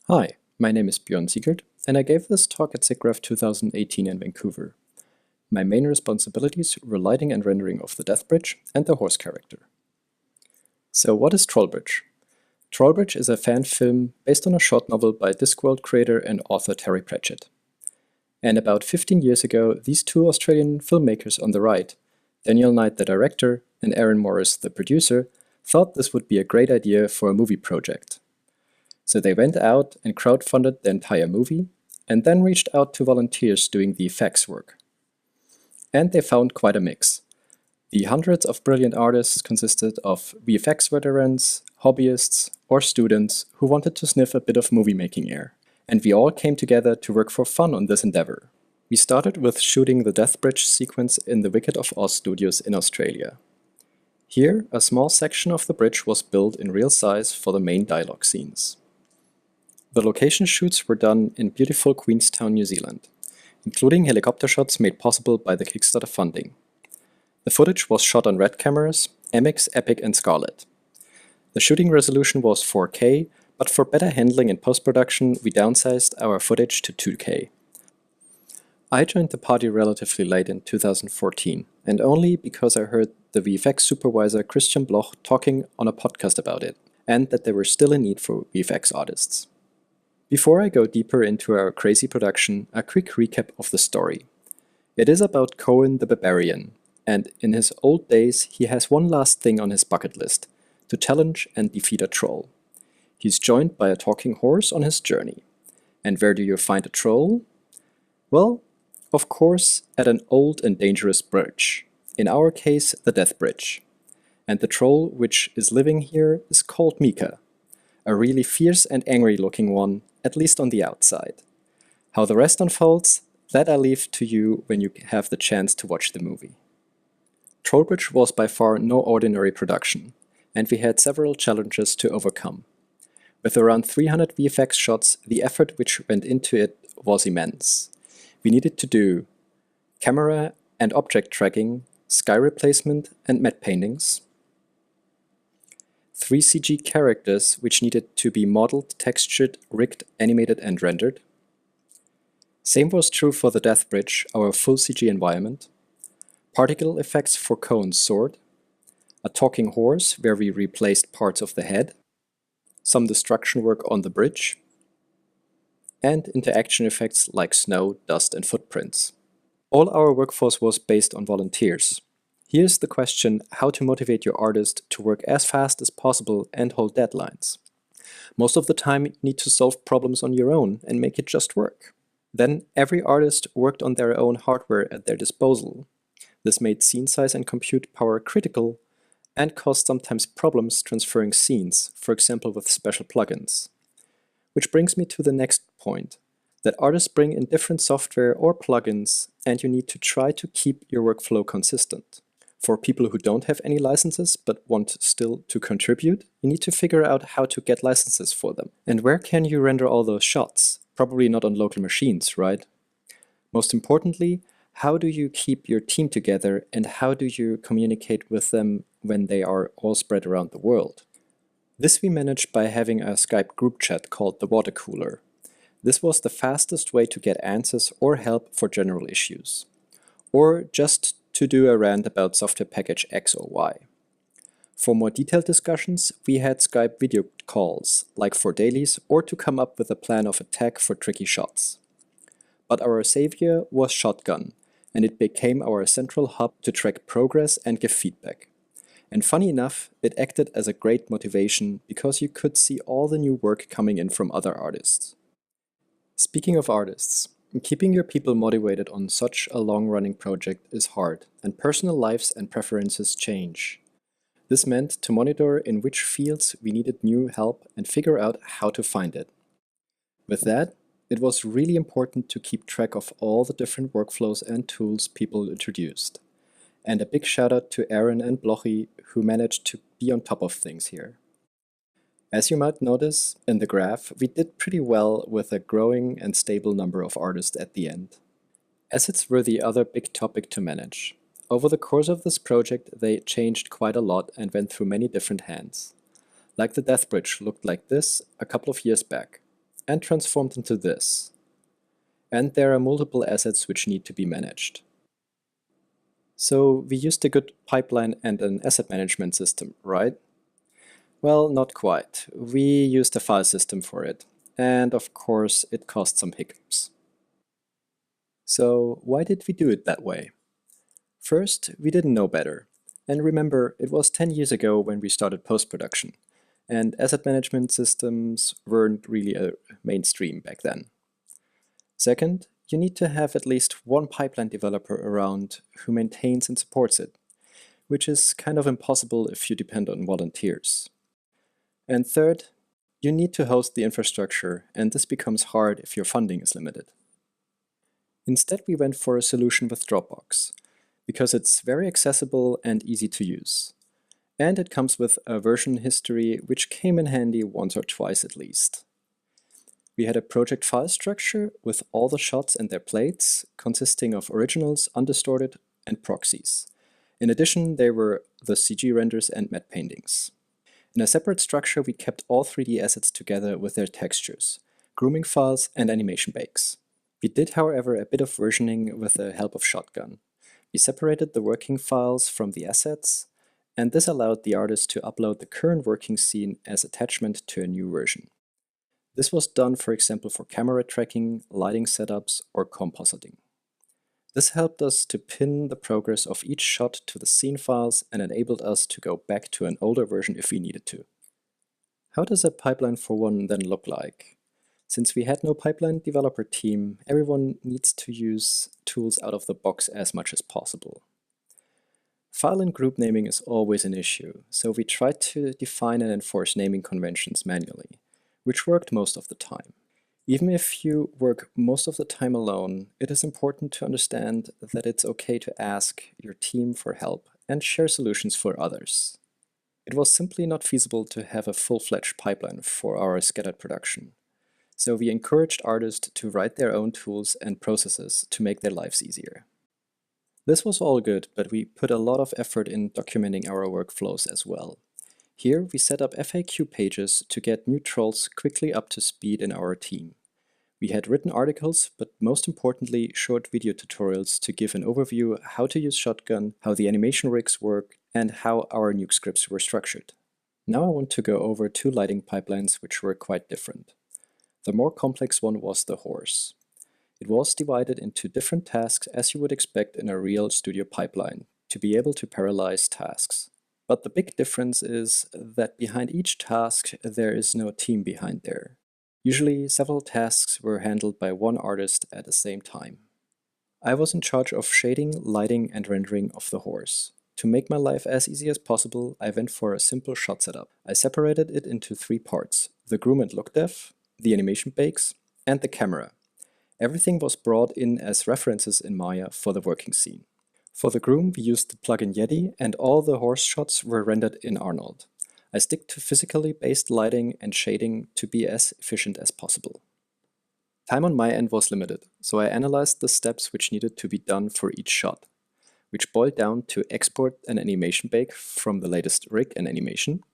Hi, my name is Björn Siegert, and I gave this talk at Siggraph 2018 in Vancouver. My main responsibilities were lighting and rendering of the Death Bridge and the horse character. So what is Trollbridge? Trollbridge is a fan film based on a short novel by Discworld creator and author Terry Pratchett. And about 15 years ago, these two Australian filmmakers on the right, Daniel Knight the director and Aaron Morris the producer, thought this would be a great idea for a movie project. So they went out and crowdfunded the entire movie, and then reached out to volunteers doing the effects work. And they found quite a mix. The hundreds of brilliant artists consisted of VFX veterans, hobbyists, or students who wanted to sniff a bit of movie-making air. And we all came together to work for fun on this endeavor. We started with shooting the Death Bridge sequence in the Wicked of Oz studios in Australia. Here, a small section of the bridge was built in real size for the main dialogue scenes. The location shoots were done in beautiful Queenstown, New Zealand, including helicopter shots made possible by the Kickstarter funding. The footage was shot on RED cameras, MX, Epic and Scarlett. The shooting resolution was 4K, but for better handling and post-production we downsized our footage to 2K. I joined the party relatively late in 2014, and only because I heard the VFX supervisor Christian Bloch talking on a podcast about it, and that there were still a need for VFX artists. Before I go deeper into our crazy production, a quick recap of the story. It is about Cohen the Barbarian, and in his old days he has one last thing on his bucket list, to challenge and defeat a troll. He's joined by a talking horse on his journey. And where do you find a troll? Well, of course, at an old and dangerous bridge. In our case, the Death Bridge. And the troll which is living here is called Mika. A really fierce and angry looking one, at least on the outside. How the rest unfolds, that I leave to you when you have the chance to watch the movie. Trollbridge was by far no ordinary production, and we had several challenges to overcome. With around 300 VFX shots, the effort which went into it was immense. We needed to do camera and object tracking, sky replacement and matte paintings, 3 CG characters which needed to be modeled, textured, rigged, animated and rendered. Same was true for the Death Bridge, our full CG environment. Particle effects for Cohen's sword. A talking horse where we replaced parts of the head. Some destruction work on the bridge. And interaction effects like snow, dust and footprints. All our workforce was based on volunteers. Here's the question how to motivate your artist to work as fast as possible and hold deadlines. Most of the time you need to solve problems on your own and make it just work. Then every artist worked on their own hardware at their disposal. This made scene size and compute power critical and caused sometimes problems transferring scenes, for example with special plugins. Which brings me to the next point, that artists bring in different software or plugins and you need to try to keep your workflow consistent. For people who don't have any licenses but want still to contribute, you need to figure out how to get licenses for them. And where can you render all those shots? Probably not on local machines, right? Most importantly, how do you keep your team together and how do you communicate with them when they are all spread around the world? This we managed by having a Skype group chat called the Water Cooler. This was the fastest way to get answers or help for general issues. Or just to do a rant about software package X or Y. For more detailed discussions, we had Skype video calls, like for dailies, or to come up with a plan of attack for tricky shots. But our savior was Shotgun, and it became our central hub to track progress and give feedback. And funny enough, it acted as a great motivation because you could see all the new work coming in from other artists. Speaking of artists, keeping your people motivated on such a long-running project is hard, and personal lives and preferences change. This meant to monitor in which fields we needed new help and figure out how to find it. With that, it was really important to keep track of all the different workflows and tools people introduced. And a big shout out to Aaron and Blochy who managed to be on top of things here. As you might notice in the graph, we did pretty well with a growing and stable number of artists at the end. Assets were the other big topic to manage. Over the course of this project, they changed quite a lot and went through many different hands. Like the Death Bridge looked like this a couple of years back. and transformed into this. And there are multiple assets which need to be managed. So we used a good pipeline and an asset management system, right? Well, not quite. We used a file system for it, and of course it caused some hiccups. So why did we do it that way? First, we didn't know better. And remember, it was 10 years ago when we started post-production, and asset management systems weren't really a mainstream back then. Second, you need to have at least one pipeline developer around who maintains and supports it, which is kind of impossible if you depend on volunteers. And third, you need to host the infrastructure, and this becomes hard if your funding is limited. Instead, we went for a solution with Dropbox, because it's very accessible and easy to use. And it comes with a version history which came in handy once or twice at least. We had a project file structure with all the shots and their plates, consisting of originals, undistorted, and proxies. In addition, there were the CG renders and matte paintings. In a separate structure, we kept all 3D assets together with their textures, grooming files, and animation bakes. We did, however, a bit of versioning with the help of Shotgun. We separated the working files from the assets, and this allowed the artist to upload the current working scene as attachment to a new version. This was done, for example, for camera tracking, lighting setups, or compositing. This helped us to pin the progress of each shot to the scene files and enabled us to go back to an older version if we needed to. How does a pipeline for one then look like? Since we had no pipeline developer team, everyone needs to use tools out of the box as much as possible. File and group naming is always an issue, so we tried to define and enforce naming conventions manually, which worked most of the time. Even if you work most of the time alone, it is important to understand that it's okay to ask your team for help and share solutions for others. It was simply not feasible to have a full-fledged pipeline for our scattered production, so we encouraged artists to write their own tools and processes to make their lives easier. This was all good, but we put a lot of effort in documenting our workflows as well. Here we set up FAQ pages to get new trolls quickly up to speed in our team. We had written articles, but most importantly short video tutorials to give an overview how to use Shotgun, how the animation rigs work, and how our nuke scripts were structured. Now I want to go over two lighting pipelines which were quite different. The more complex one was the horse. It was divided into different tasks as you would expect in a real studio pipeline, to be able to parallelize tasks. But the big difference is that behind each task there is no team behind there. Usually several tasks were handled by one artist at the same time. I was in charge of shading, lighting, and rendering of the horse. To make my life as easy as possible, I went for a simple shot setup. I separated it into three parts: the groom and look dev, the animation bakes, and the camera. Everything was brought in as references in Maya for the working scene. For the groom, we used the plugin Yeti, and all the horse shots were rendered in Arnold. I stick to physically based lighting and shading to be as efficient as possible. Time on my end was limited, so I analyzed the steps which needed to be done for each shot, which boiled down to export an animation bake from the latest rig and animation,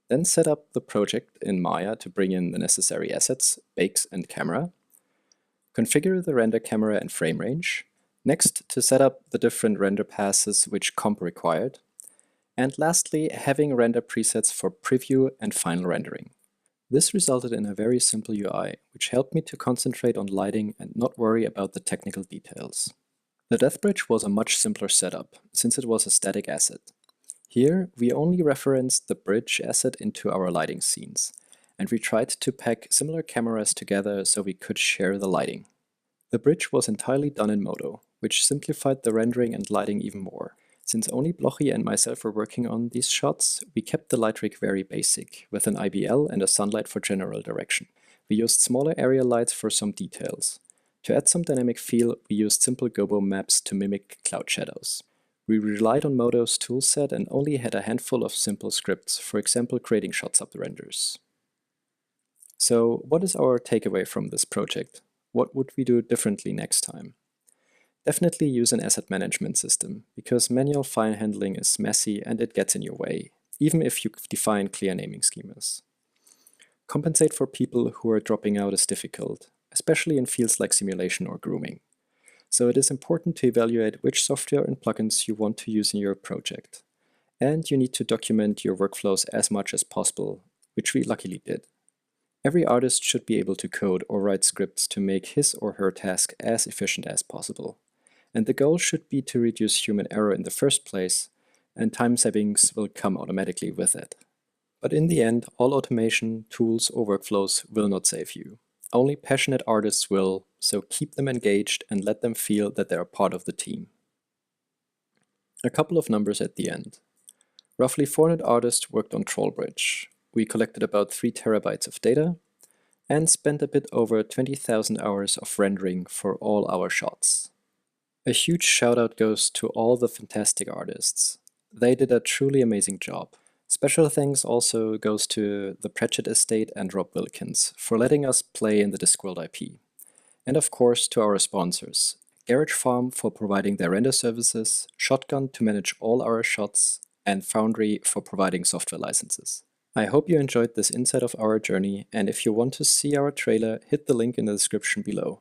then set up the project in Maya to bring in the necessary assets, bakes, and camera, configure the render camera and frame range, next to set up the different render passes which comp required, and lastly having render presets for preview and final rendering. This resulted in a very simple UI, which helped me to concentrate on lighting and not worry about the technical details. The Death Bridge was a much simpler setup, since it was a static asset. Here, we only referenced the bridge asset into our lighting scenes, and we tried to pack similar cameras together so we could share the lighting. The bridge was entirely done in Modo, which simplified the rendering and lighting even more. Since only Blochi and myself were working on these shots, we kept the light rig very basic, with an IBL and a sunlight for general direction. We used smaller area lights for some details. To add some dynamic feel, we used simple gobo maps to mimic cloud shadows. We relied on Modo's toolset and only had a handful of simple scripts, for example creating shot sub-renders. So what is our takeaway from this project? What would we do differently next time? Definitely use an asset management system, because manual file handling is messy and it gets in your way, even if you define clear naming schemas. Compensate for people who are dropping out is difficult, especially in fields like simulation or grooming. So it is important to evaluate which software and plugins you want to use in your project. And you need to document your workflows as much as possible, which we luckily did. Every artist should be able to code or write scripts to make his or her task as efficient as possible. And the goal should be to reduce human error in the first place, and time savings will come automatically with it. But in the end, all automation, tools, or workflows will not save you. Only passionate artists will, so keep them engaged and let them feel that they are part of the team. A couple of numbers at the end. Roughly 400 artists worked on Trollbridge. We collected about 3 terabytes of data and spent a bit over 20,000 hours of rendering for all our shots. A huge shout out goes to all the fantastic artists. They did a truly amazing job. Special thanks also goes to the Pratchett Estate and Rob Wilkins for letting us play in the Discworld IP. And of course to our sponsors, Garage Farm for providing their render services, Shotgun to manage all our shots, and Foundry for providing software licenses. I hope you enjoyed this insight of our journey, and if you want to see our trailer, hit the link in the description below.